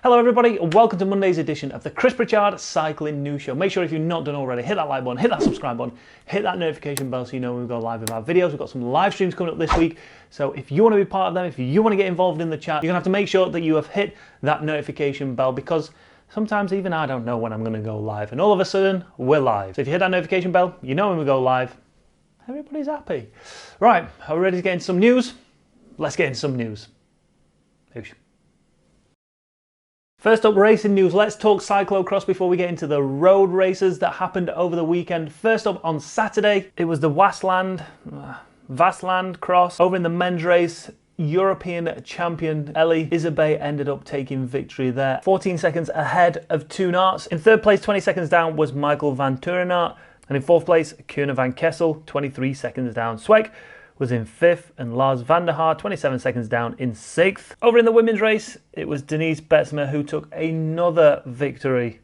Hello everybody, and welcome to Monday's edition of the Pritchard Cycling News Show. Make sure if you've not done already, hit that like button, hit that subscribe button, hit that notification bell so you know when we go live with our videos. We've got some live streams coming up this week, so if you want to be part of them, if you want to get involved in the chat, you're going to have to make sure that you have hit that notification bell, because sometimes even I don't know when I'm going to go live, and all of a sudden, we're live. So if you hit that notification bell, you know when we go live, everybody's happy. Right, are we ready to get into some news? Let's get into some news. Oosh. First up, racing news. Let's talk cyclocross before we get into the road races that happened over the weekend. First up, on Saturday, it was the Vastland Cross. Over in the men's race, European champion Eli Isabey ended up taking victory there. 14 seconds ahead of Toonarts. In third place, 20 seconds down, was Michael van Turenaert. And in fourth place, Kuurne van Kessel, 23 seconds down. Sweck was in fifth, and Lars van der Haar, 27 seconds down, in sixth. Over in the women's race, it was Denise Betsema who took another victory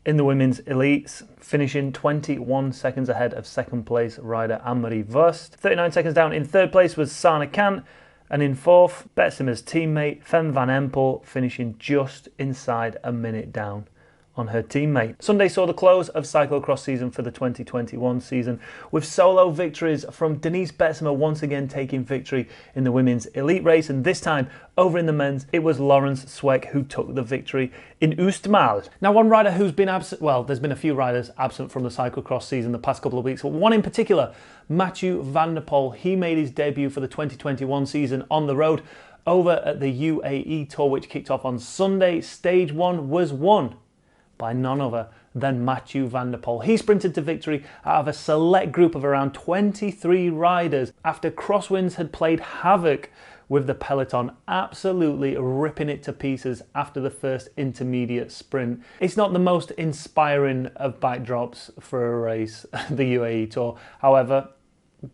in the women's elites, finishing 21 seconds ahead of second place rider Anne-Marie Vust. 39 seconds down in third place was Sanne Kant, and in fourth, Betsema's teammate Fem van Empel, finishing just inside a minute down on her teammate. Sunday saw the close of cyclocross season for the 2021 season, with solo victories from Denise Betsema once again taking victory in the women's elite race, and this time over in the men's it was Laurens Sweck who took the victory in Oostmaal. Now, one rider who's been absent, well, there's been a few riders absent from the cyclocross season the past couple of weeks, but one in particular, Mathieu van der Poel. He made his debut for the 2021 season on the road over at the UAE Tour, which kicked off on Sunday. Stage 1 was won by none other than Mathieu van der Poel. He sprinted to victory out of a select group of around 23 riders after crosswinds had played havoc with the peloton, absolutely ripping it to pieces after the first intermediate sprint. It's not the most inspiring of backdrops for a race, the UAE Tour. However,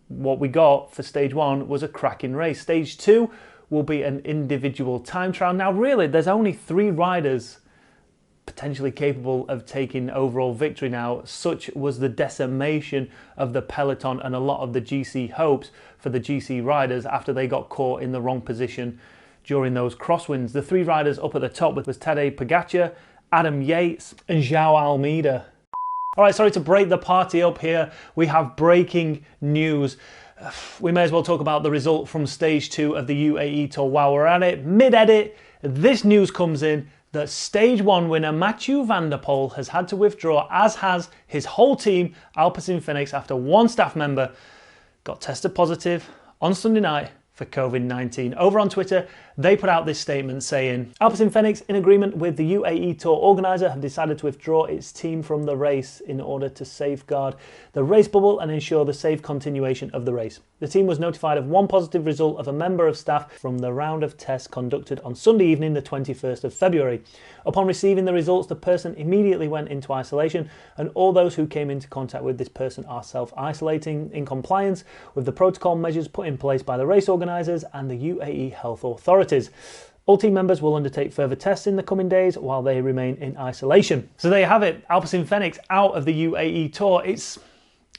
what we got for stage 1 was a cracking race. Stage 2 will be an individual time trial. Now really, there's only 3 riders potentially capable of taking overall victory now. Such was the decimation of the peloton and a lot of the GC hopes for the GC riders after they got caught in the wrong position during those crosswinds. The 3 riders up at the top was Tadej Pogacar, Adam Yates and João Almeida. All right, sorry to break the party up here. We have breaking news. We may as well talk about the result from stage 2 of the UAE Tour while we're at it. Mid-edit, this news comes in that stage 1 winner Mathieu van der Poel has had to withdraw, as has his whole team, Alpecin Fenix, after one staff member got tested positive on Sunday night for COVID-19. Over on Twitter, they put out this statement saying, Alpecin Fenix, in agreement with the UAE Tour organiser, have decided to withdraw its team from the race in order to safeguard the race bubble and ensure the safe continuation of the race. The team was notified of one positive result of a member of staff from the round of tests conducted on Sunday evening, the 21st of February. Upon receiving the results, the person immediately went into isolation, and all those who came into contact with this person are self-isolating in compliance with the protocol measures put in place by the race organisers and the UAE health authorities. All team members will undertake further tests in the coming days while they remain in isolation. So there you have it, Alpecin Fenix out of the UAE Tour. It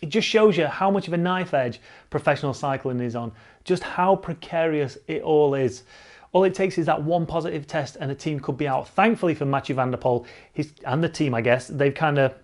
just shows you how much of a knife edge professional cycling is on, just how precarious it all is. All it takes is that one positive test and a team could be out. Thankfully for Mathieu van der Poel and the team, I guess, they've kind of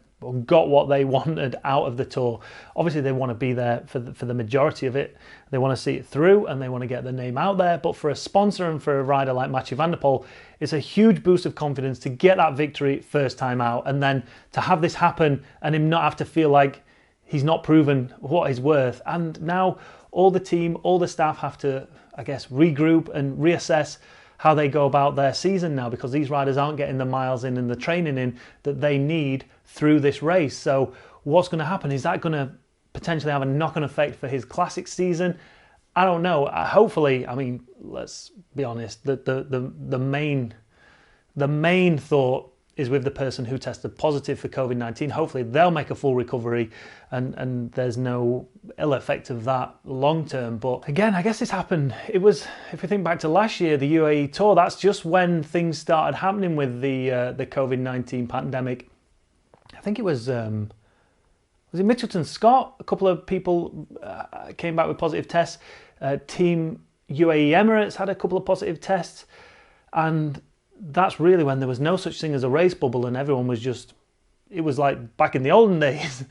got what they wanted out of the tour. Obviously, they want to be there for the majority of it. They want to see it through and they want to get the name out there. But for a sponsor and for a rider like Mathieu van der Poel, it's a huge boost of confidence to get that victory first time out, and then to have this happen and him not have to feel like he's not proven what he's worth. And now all the team, all the staff have to, I guess, regroup and reassess how they go about their season now, because these riders aren't getting the miles in and the training in that they need through this race. So what's going to happen? Is that going to potentially have a knock-on effect for his classic season? I don't know. Hopefully, I mean, let's be honest, the main thought is with the person who tested positive for COVID-19. Hopefully they'll make a full recovery and there's no ill effect of that long term. But again, I guess this happened. It was, if we think back to last year, the UAE Tour, that's just when things started happening with the COVID-19 pandemic. I think it was it Mitchelton Scott? A couple of people came back with positive tests. Team UAE Emirates had a couple of positive tests. And that's really when there was no such thing as a race bubble and everyone was just, it was like back in the olden days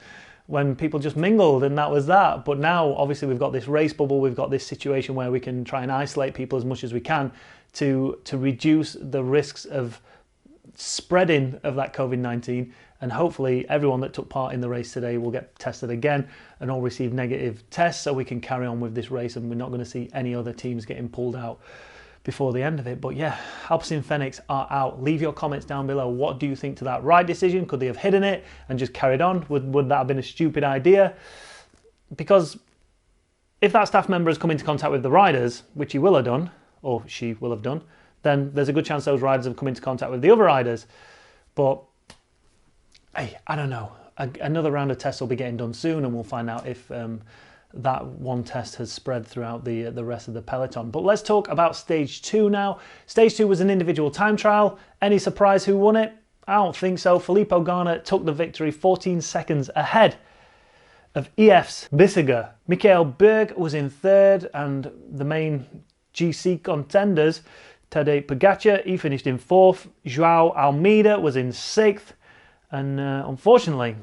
when people just mingled and that was that. But now obviously we've got this race bubble, we've got this situation where we can try and isolate people as much as we can to reduce the risks of spreading of that COVID-19, and hopefully everyone that took part in the race today will get tested again and all receive negative tests so we can carry on with this race and we're not going to see any other teams getting pulled out before the end of it. But yeah, Alpecin Fenix are out. Leave your comments down below. What do you think to that ride decision? Could they have hidden it and just carried on? Would that have been a stupid idea? Because if that staff member has come into contact with the riders, which he will have done, or she will have done, then there's a good chance those riders have come into contact with the other riders. But hey, I don't know. Another round of tests will be getting done soon and we'll find out if that one test has spread throughout the rest of the peloton. But let's talk about stage 2 now. Stage 2 was an individual time trial. Any surprise who won it? I don't think so. Filippo Ganna took the victory 14 seconds ahead of EF's Bissiger. Michael Berg was in third, and the main GC contenders, Tadej Pogacar, he finished in fourth. Joao Almeida was in sixth, and unfortunately,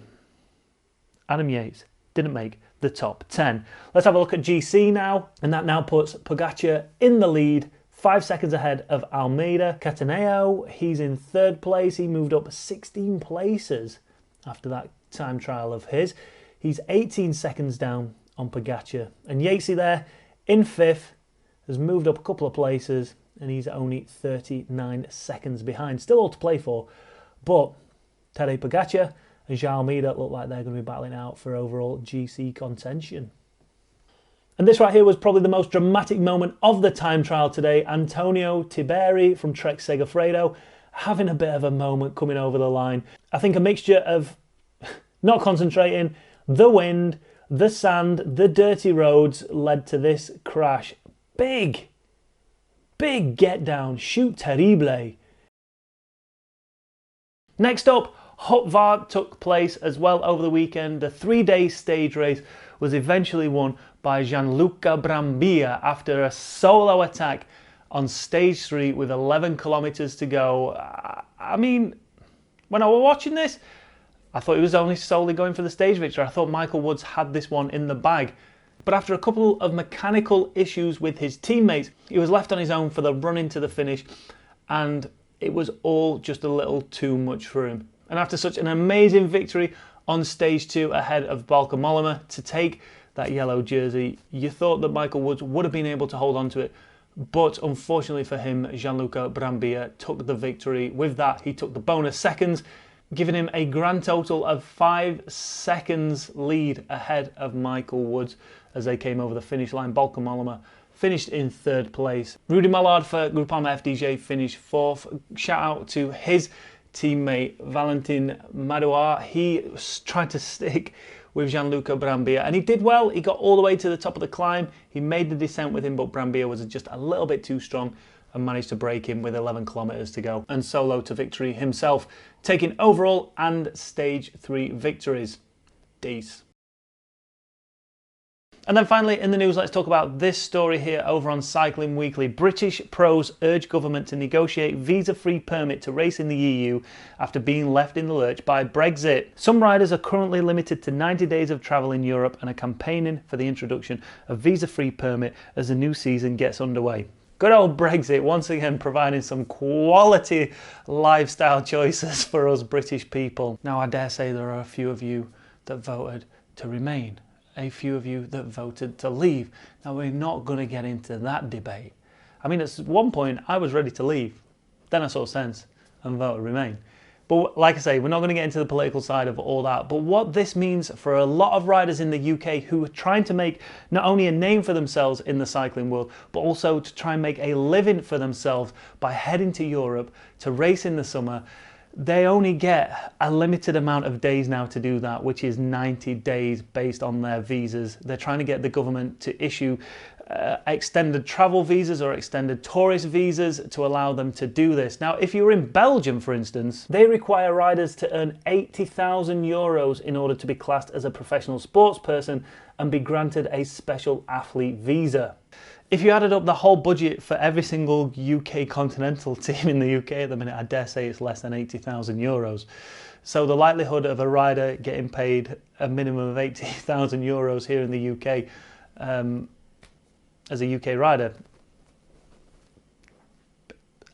Adam Yates didn't make the top 10. Let's have a look at GC now, and that now puts Pogacar in the lead, 5 seconds ahead of Almeida. Cataneo, he's in third place. He moved up 16 places after that time trial of his. He's 18 seconds down on Pogacar, and Yatesy there in fifth has moved up a couple of places, and he's only 39 seconds behind. Still all to play for, but Tadej Pogacar and Joao Almeida look like they're going to be battling out for overall GC contention. And this right here was probably the most dramatic moment of the time trial today. Antonio Tiberi from Trek Segafredo having a bit of a moment coming over the line. I think a mixture of not concentrating, the wind, the sand, the dirty roads led to this crash. Big get down, shoot terrible. Next up, Hopvaart took place as well over the weekend. The 3-day stage race was eventually won by Gianluca Brambilla after a solo attack on stage 3 with 11 kilometers to go. I mean, when I was watching this, I thought he was only solely going for the stage victory. I thought Michael Woods had this one in the bag. But after a couple of mechanical issues with his teammates, he was left on his own for the run into the finish, and it was all just a little too much for him. And after such an amazing victory on stage 2 ahead of Bauke Mollema to take that yellow jersey, you thought that Michael Woods would have been able to hold on to it. But unfortunately for him, Gianluca Brambilla took the victory. With that, he took the bonus seconds, giving him a grand total of 5 seconds lead ahead of Michael Woods as they came over the finish line. Bauke Mollema finished in third place. Rudy Mallard for Groupama FDJ finished fourth. Shout out to his teammate Valentin Madouar. He tried to stick with Gianluca Brambilla and he did well. He got all the way to the top of the climb. He made the descent with him, but Brambilla was just a little bit too strong and managed to break him with 11 kilometers to go and solo to victory himself, taking overall and stage 3 victories. Dees. And then finally in the news, let's talk about this story here over on Cycling Weekly. British pros urge government to negotiate visa-free permit to race in the EU after being left in the lurch by Brexit. Some riders are currently limited to 90 days of travel in Europe and are campaigning for the introduction of visa-free permit as the new season gets underway. Good old Brexit, once again providing some quality lifestyle choices for us British people. Now I dare say there are a few of you that voted to remain, a few of you that voted to leave. Now we're not going to get into that debate. I mean, at one point I was ready to leave, then I saw sense and voted remain. But like I say, we're not going to get into the political side of all that. But what this means for a lot of riders in the UK who are trying to make not only a name for themselves in the cycling world, but also to try and make a living for themselves by heading to Europe to race in the summer, they only get a limited amount of days now to do that, which is 90 days based on their visas. They're trying to get the government to issue extended travel visas or extended tourist visas to allow them to do this. Now, if you're in Belgium, for instance, they require riders to earn 80,000 euros in order to be classed as a professional sports person and be granted a special athlete visa. If you added up the whole budget for every single UK continental team in the UK at the minute, I dare say it's less than €80,000. So the likelihood of a rider getting paid a minimum of €80,000 here in the UK as a UK rider,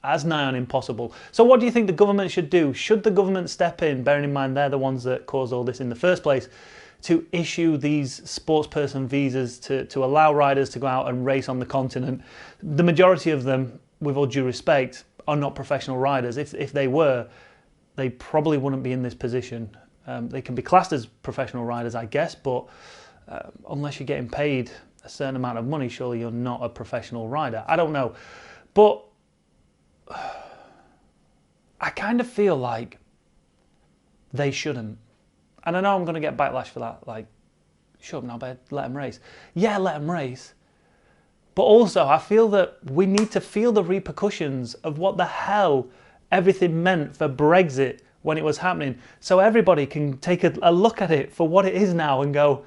as nigh on impossible. So what do you think the government should do? Should the government step in, bearing in mind they're the ones that caused all this in the first place, to issue these sportsperson visas to allow riders to go out and race on the continent? The majority of them, with all due respect, are not professional riders. If they were, they probably wouldn't be in this position. They can be classed as professional riders, I guess, but unless you're getting paid a certain amount of money, surely you're not a professional rider. I don't know. But I kind of feel like they shouldn't. And I know I'm going to get backlash for that, like, shut up now, babe, let them race. Yeah, let them race. But also, I feel that we need to feel the repercussions of what the hell everything meant for Brexit when it was happening, so everybody can take a look at it for what it is now and go,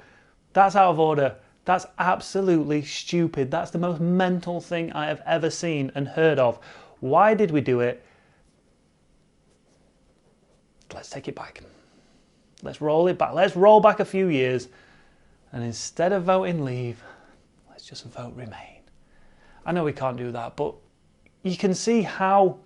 that's out of order. That's absolutely stupid. That's the most mental thing I have ever seen and heard of. Why did we do it? Let's take it back. Let's roll it back. Let's roll back a few years, and instead of voting leave, let's just vote remain. I know we can't do that, but you can see how,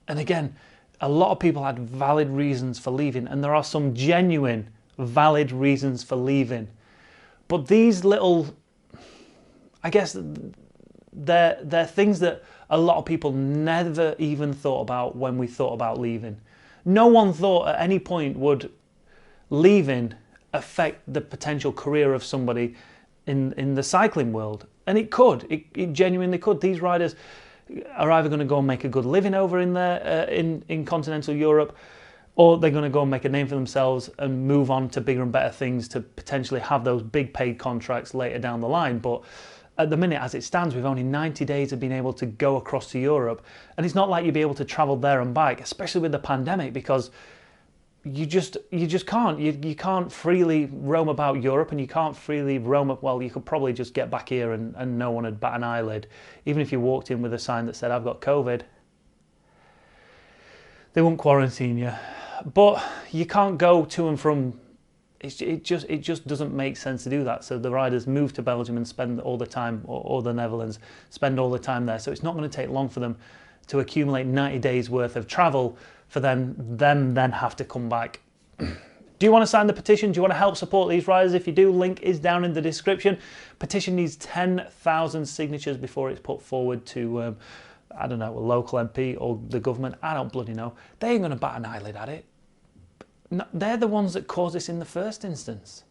and again, a lot of people had valid reasons for leaving, and there are some genuine valid reasons for leaving. But these little, I guess, they're things that a lot of people never even thought about when we thought about leaving. No one thought at any point would leaving affect the potential career of somebody in the cycling world. And it could. It genuinely could. These riders are either going to go and make a good living over in there in continental Europe, or they're going to go and make a name for themselves and move on to bigger and better things to potentially have those big paid contracts later down the line. But at the minute, as it stands, we've only 90 days of being able to go across to Europe. And it's not like you'll be able to travel there and back, especially with the pandemic, because you just can't. You can't freely roam about Europe, and you can't freely roam up. Well, you could probably just get back here and no one would bat an eyelid. Even if you walked in with a sign that said, I've got COVID, they won't quarantine you. But you can't go to and from. It just doesn't make sense to do that. So the riders move to Belgium and spend all the time, or the Netherlands, spend all the time there. So it's not going to take long for them to accumulate 90 days worth of travel for them then have to come back. Do you want to sign the petition? Do you want to help support these riders? If you do, link is down in the description. Petition needs 10,000 signatures before it's put forward to, I don't know, a local MP or the government. I don't bloody know. They ain't going to bat an eyelid at it. No, they're the ones that caused this in the first instance.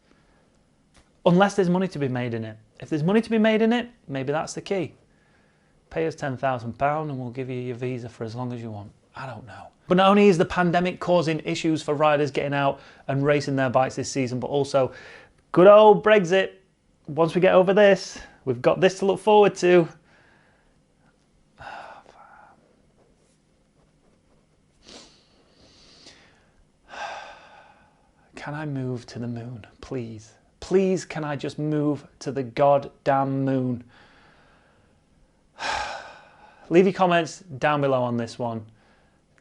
Unless there's money to be made in it. If there's money to be made in it, maybe that's the key. Pay us £10,000 and we'll give you your visa for as long as you want. I don't know. But not only is the pandemic causing issues for riders getting out and racing their bikes this season, but also good old Brexit. Once we get over this, we've got this to look forward to. Can I move to the moon, please? Please, can I just move to the goddamn moon? Leave your comments down below on this one.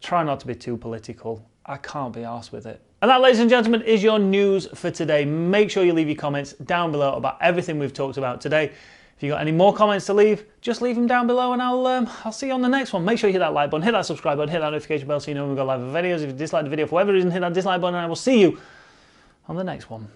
Try not to be too political. I can't be arsed with it. And that, ladies and gentlemen, is your news for today. Make sure you leave your comments down below about everything we've talked about today. If you've got any more comments to leave, just leave them down below and I'll see you on the next one. Make sure you hit that like button, hit that subscribe button, hit that notification bell so you know when we've got live videos. If you dislike the video for whatever reason, hit that dislike button and I will see you on the next one.